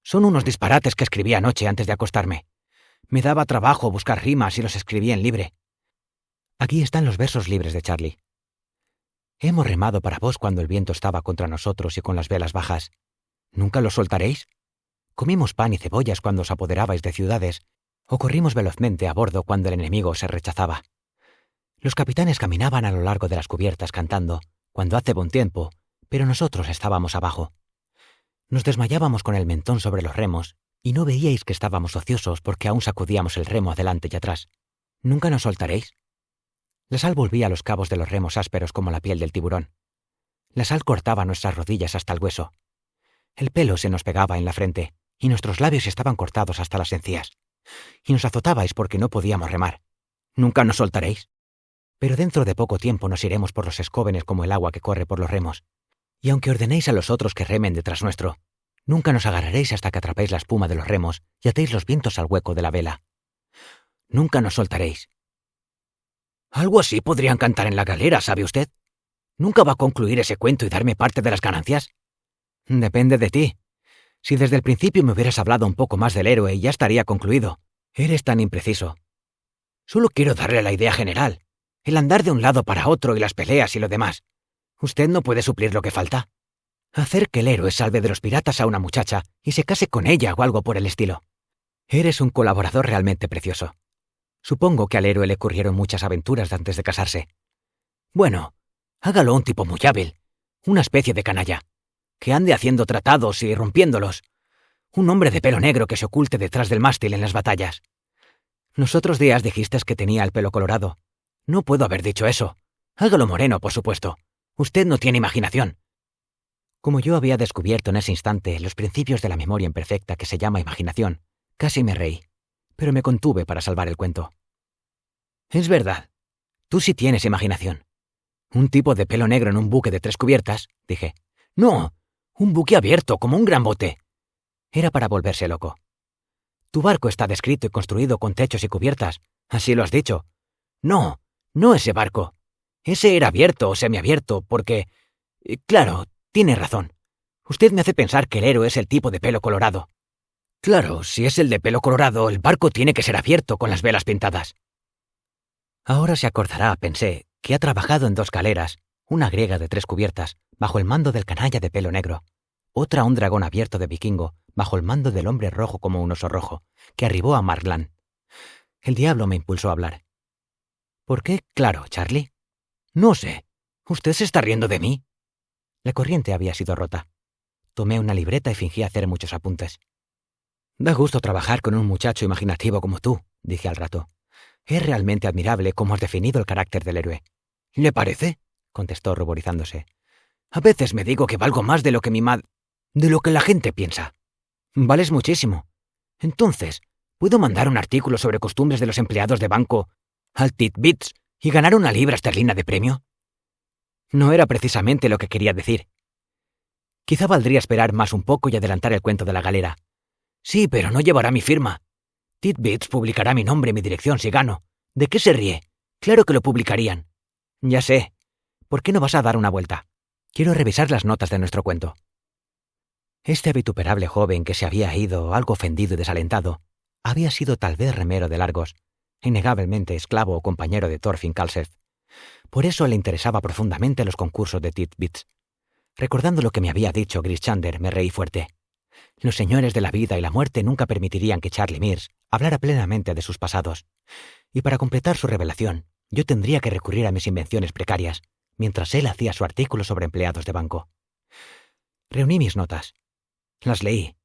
Son unos disparates que escribí anoche antes de acostarme. Me daba trabajo buscar rimas y los escribí en libre». Aquí están los versos libres de Charlie. «Hemos remado para vos cuando el viento estaba contra nosotros y con las velas bajas. ¿Nunca los soltaréis? Comimos pan y cebollas cuando os apoderabais de ciudades, o corrimos velozmente a bordo cuando el enemigo se rechazaba. Los capitanes caminaban a lo largo de las cubiertas cantando, cuando hace buen tiempo, pero nosotros estábamos abajo. Nos desmayábamos con el mentón sobre los remos, y no veíais que estábamos ociosos porque aún sacudíamos el remo adelante y atrás. ¿Nunca nos soltaréis?» La sal volvía a los cabos de los remos ásperos como la piel del tiburón. La sal cortaba nuestras rodillas hasta el hueso. El pelo se nos pegaba en la frente, y nuestros labios estaban cortados hasta las encías. Y nos azotabais porque no podíamos remar. ¿Nunca nos soltaréis? Pero dentro de poco tiempo nos iremos por los escóbenes como el agua que corre por los remos. Y aunque ordenéis a los otros que remen detrás nuestro, nunca nos agarraréis hasta que atrapéis la espuma de los remos y atéis los vientos al hueco de la vela. Nunca nos soltaréis. Algo así podrían cantar en la galera, ¿sabe usted? ¿Nunca va a concluir ese cuento y darme parte de las ganancias? Depende de ti. Si desde el principio me hubieras hablado un poco más del héroe, ya estaría concluido. Eres tan impreciso. Solo quiero darle la idea general. El andar de un lado para otro y las peleas y lo demás. ¿Usted no puede suplir lo que falta? Hacer que el héroe salve de los piratas a una muchacha y se case con ella o algo por el estilo. Eres un colaborador realmente precioso. Supongo que al héroe le ocurrieron muchas aventuras antes de casarse. Bueno, hágalo un tipo muy hábil. Una especie de canalla. Que ande haciendo tratados y rompiéndolos. Un hombre de pelo negro que se oculte detrás del mástil en las batallas. Los otros días dijiste que tenía el pelo colorado. No puedo haber dicho eso. Hágalo moreno, por supuesto. Usted no tiene imaginación. Como yo había descubierto en ese instante los principios de la memoria imperfecta que se llama imaginación, casi me reí, pero me contuve para salvar el cuento. Es verdad. Tú sí tienes imaginación. Un tipo de pelo negro en un buque de 3 cubiertas, dije. No, un buque abierto, como un gran bote. Era para volverse loco. Tu barco está descrito y construido con techos y cubiertas. Así lo has dicho. No, no ese barco. Ese era abierto o semiabierto, porque... Claro, tiene razón. Usted me hace pensar que el héroe es el tipo de pelo colorado. Claro, si es el de pelo colorado, el barco tiene que ser abierto con las velas pintadas. Ahora se acordará, pensé, que ha trabajado en 2 galeras, una griega de 3 cubiertas, bajo el mando del canalla de pelo negro, otra un dragón abierto de vikingo, bajo el mando del hombre rojo como un oso rojo, que arribó a Marglan. El diablo me impulsó a hablar. ¿Por qué claro, Charlie? No sé. ¿Usted se está riendo de mí? La corriente había sido rota. Tomé una libreta y fingí hacer muchos apuntes. Da gusto trabajar con un muchacho imaginativo como tú, dije al rato. Es realmente admirable cómo has definido el carácter del héroe. ¿Le parece? Contestó ruborizándose. A veces me digo que valgo más de lo que de lo que la gente piensa. Vales muchísimo. Entonces, ¿puedo mandar un artículo sobre costumbres de los empleados de banco al Titbits y ganar 1 libra esterlina de premio? No era precisamente lo que quería decir. Quizá valdría esperar más un poco y adelantar el cuento de la galera. Sí, pero no llevará mi firma. Titbits publicará mi nombre y mi dirección si gano. ¿De qué se ríe? Claro que lo publicarían. Ya sé. ¿Por qué no vas a dar una vuelta? Quiero revisar las notas de nuestro cuento. Este vituperable joven que se había ido, algo ofendido y desalentado, había sido tal vez remero de Largos, innegablemente esclavo o compañero de Thorfinn Kalsef. Por eso le interesaba profundamente los concursos de Titbits. Recordando lo que me había dicho Grischander, me reí fuerte. Los señores de la vida y la muerte nunca permitirían que Charlie Mears hablara plenamente de sus pasados. Y para completar su revelación, yo tendría que recurrir a mis invenciones precarias, mientras él hacía su artículo sobre empleados de banco. Reuní mis notas. Las leí.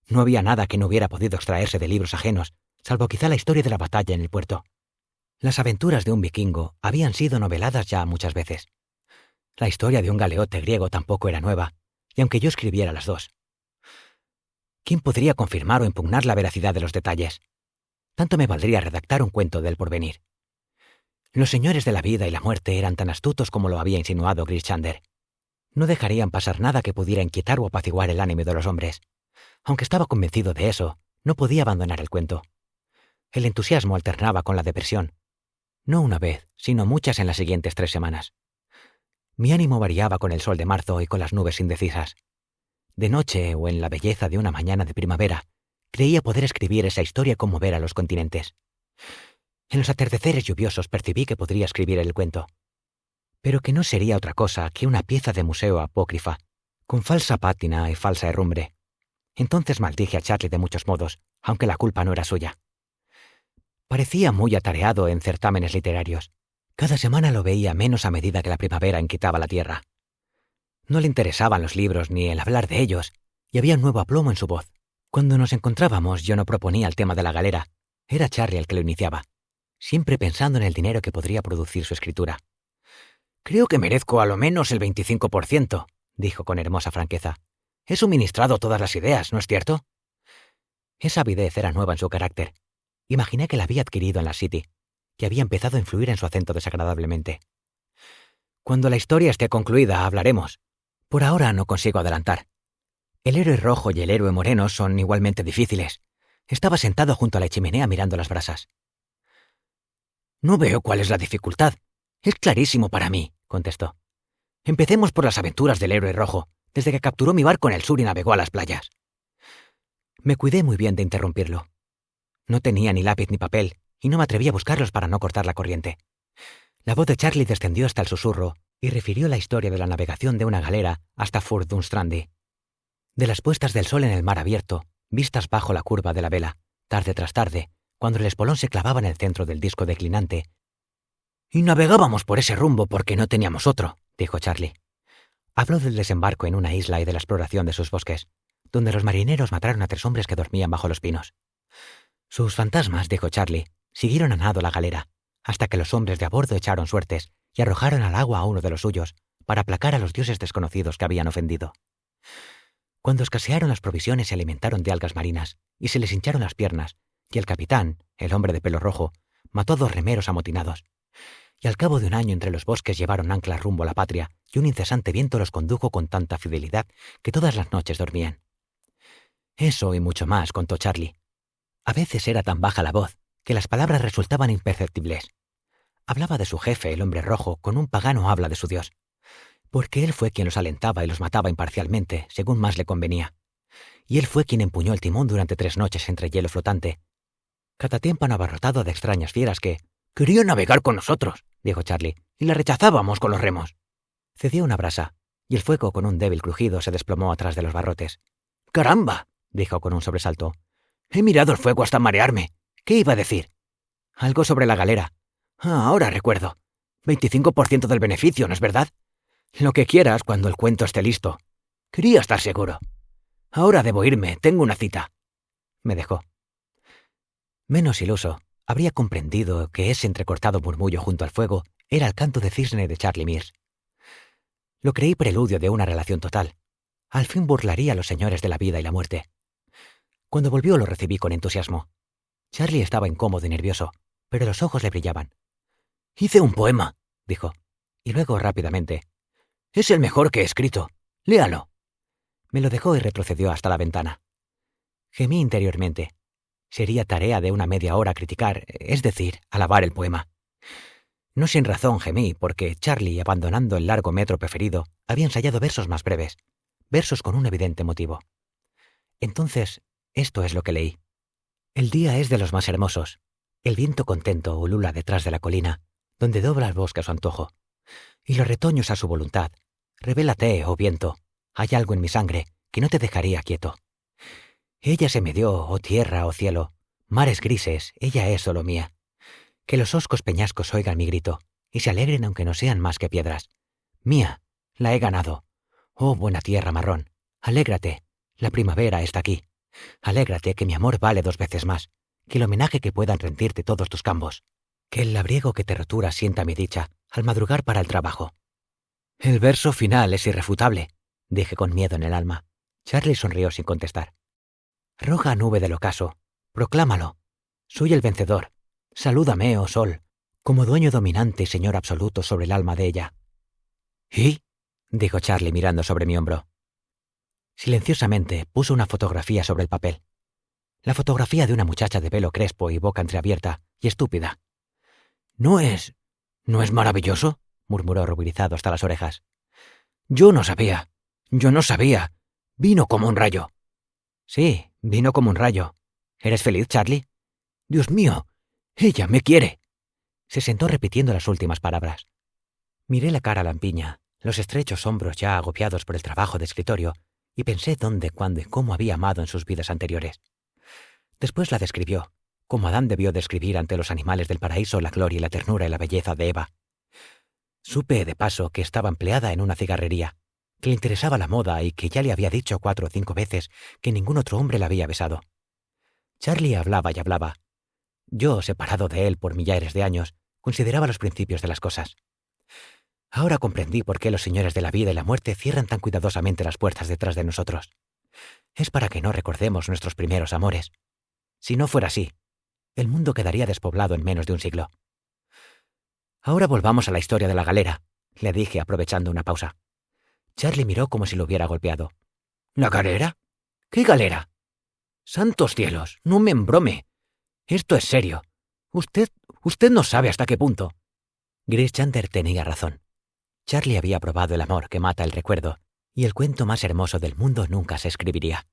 No había nada que no hubiera podido extraerse de libros ajenos, salvo quizá la historia de la batalla en el puerto. Las aventuras de un vikingo habían sido noveladas ya muchas veces. La historia de un galeote griego tampoco era nueva, y aunque yo escribiera las dos, ¿quién podría confirmar o impugnar la veracidad de los detalles? Tanto me valdría redactar un cuento del porvenir. Los señores de la vida y la muerte eran tan astutos como lo había insinuado Grishander. No dejarían pasar nada que pudiera inquietar o apaciguar el ánimo de los hombres. Aunque estaba convencido de eso, no podía abandonar el cuento. El entusiasmo alternaba con la depresión. No una vez, sino muchas en las siguientes 3 semanas. Mi ánimo variaba con el sol de marzo y con las nubes indecisas. De noche o en la belleza de una mañana de primavera, creía poder escribir esa historia como ver a los continentes. En los atardeceres lluviosos percibí que podría escribir el cuento, pero que no sería otra cosa que una pieza de museo apócrifa, con falsa pátina y falsa herrumbre. Entonces maldije a Charlie de muchos modos, aunque la culpa no era suya. Parecía muy atareado en certámenes literarios. Cada semana lo veía menos a medida que la primavera inquietaba la tierra. No le interesaban los libros ni el hablar de ellos, y había un nuevo aplomo en su voz. Cuando nos encontrábamos yo no proponía el tema de la galera. Era Charlie el que lo iniciaba, siempre pensando en el dinero que podría producir su escritura. «Creo que merezco a lo menos el 25%, dijo con hermosa franqueza. «He suministrado todas las ideas, ¿no es cierto?» Esa avidez era nueva en su carácter. Imaginé que la había adquirido en la City, que había empezado a influir en su acento desagradablemente. «Cuando la historia esté concluida, hablaremos. Por ahora no consigo adelantar. El héroe rojo y el héroe moreno son igualmente difíciles. Estaba sentado junto a la chimenea mirando las brasas. «No veo cuál es la dificultad. Es clarísimo para mí», contestó. «Empecemos por las aventuras del héroe rojo, desde que capturó mi barco en el sur y navegó a las playas». Me cuidé muy bien de interrumpirlo. No tenía ni lápiz ni papel, y no me atreví a buscarlos para no cortar la corriente. La voz de Charlie descendió hasta el susurro y refirió la historia de la navegación de una galera hasta Furdunstrandi. De las puestas del sol en el mar abierto, vistas bajo la curva de la vela, tarde tras tarde, cuando el espolón se clavaba en el centro del disco declinante. «Y navegábamos por ese rumbo porque no teníamos otro», dijo Charlie. Habló del desembarco en una isla y de la exploración de sus bosques, donde los marineros mataron a 3 hombres que dormían bajo los pinos. Sus fantasmas, dijo Charlie, siguieron a nado la galera, hasta que los hombres de a bordo echaron suertes y arrojaron al agua a uno de los suyos para aplacar a los dioses desconocidos que habían ofendido. Cuando escasearon las provisiones se alimentaron de algas marinas y se les hincharon las piernas, y el capitán, el hombre de pelo rojo, mató a 2 remeros amotinados. Y al cabo de un año entre los bosques llevaron anclas rumbo a la patria, y un incesante viento los condujo con tanta fidelidad que todas las noches dormían. Eso y mucho más contó Charlie. A veces era tan baja la voz que las palabras resultaban imperceptibles. Hablaba de su jefe, el hombre rojo, con un pagano habla de su dios, porque él fue quien los alentaba y los mataba imparcialmente, según más le convenía. Y él fue quien empuñó el timón durante 3 noches entre hielo flotante, catatémpano abarrotado de extrañas fieras que «querían navegar con nosotros», dijo Charlie, «y la rechazábamos con los remos». Cedió una brasa, y el fuego con un débil crujido se desplomó atrás de los barrotes. «¡Caramba!», dijo con un sobresalto. «He mirado el fuego hasta marearme. ¿Qué iba a decir?» «Algo sobre la galera. Ah, ahora recuerdo. 25% del beneficio, ¿no es verdad? Lo que quieras cuando el cuento esté listo. Quería estar seguro. Ahora debo irme, tengo una cita». Me dejó. Menos iluso, habría comprendido que ese entrecortado murmullo junto al fuego era el canto de cisne de Charlie Mears. Lo creí preludio de una relación total. Al fin burlaría a los señores de la vida y la muerte. Cuando volvió lo recibí con entusiasmo. Charlie estaba incómodo y nervioso, pero los ojos le brillaban. «Hice un poema», dijo, y luego rápidamente. «Es el mejor que he escrito. Léalo». Me lo dejó y retrocedió hasta la ventana. Gemí interiormente. Sería tarea de una media hora criticar, es decir, alabar el poema. No sin razón gemí, porque Charlie, abandonando el largo metro preferido, había ensayado versos más breves, versos con un evidente motivo. Entonces, esto es lo que leí. El día es de los más hermosos. El viento contento ulula detrás de la colina, donde dobla el bosque a su antojo. Y los retoños a su voluntad. Revélate, oh viento. Hay algo en mi sangre que no te dejaría quieto. Ella se me dio, oh tierra, oh cielo, mares grises, ella es solo mía. Que los hoscos peñascos oigan mi grito, y se alegren aunque no sean más que piedras. Mía, la he ganado. Oh buena tierra marrón, alégrate, la primavera está aquí. Alégrate que mi amor vale 2 veces más, que el homenaje que puedan rendirte todos tus campos, que el labriego que te rotura sienta mi dicha al madrugar para el trabajo. El verso final es irrefutable, dije con miedo en el alma. Charlie sonrió sin contestar. Roja nube del ocaso, proclámalo. Soy el vencedor. Salúdame, oh sol, como dueño dominante y señor absoluto sobre el alma de ella. ¿Y? Dijo Charlie mirando sobre mi hombro. Silenciosamente puso una fotografía sobre el papel. La fotografía de una muchacha de pelo crespo y boca entreabierta y estúpida. ¿No es maravilloso?, murmuró ruborizado hasta las orejas. Yo no sabía. Vino como un rayo. Sí, vino como un rayo. ¿Eres feliz, Charlie? Dios mío, ella me quiere. Se sentó repitiendo las últimas palabras. Miré la cara lampiña, los estrechos hombros ya agobiados por el trabajo de escritorio, y pensé dónde, cuándo y cómo había amado en sus vidas anteriores. Después la describió, como Adán debió describir ante los animales del paraíso la gloria y la ternura y la belleza de Eva. Supe, de paso, que estaba empleada en una cigarrería, que le interesaba la moda y que ya le había dicho 4 o 5 veces que ningún otro hombre la había besado. Charlie hablaba y hablaba. Yo, separado de él por millares de años, consideraba los principios de las cosas. Ahora comprendí por qué los señores de la vida y la muerte cierran tan cuidadosamente las puertas detrás de nosotros. Es para que no recordemos nuestros primeros amores. Si no fuera así, el mundo quedaría despoblado en menos de un siglo. Ahora volvamos a la historia de la galera, le dije aprovechando una pausa. Charlie miró como si lo hubiera golpeado. ¿La galera? ¿Qué galera? ¡Santos cielos! No me embrome. Esto es serio. Usted no sabe hasta qué punto. Grace Chandler tenía razón. Charlie había probado el amor que mata el recuerdo, y el cuento más hermoso del mundo nunca se escribiría.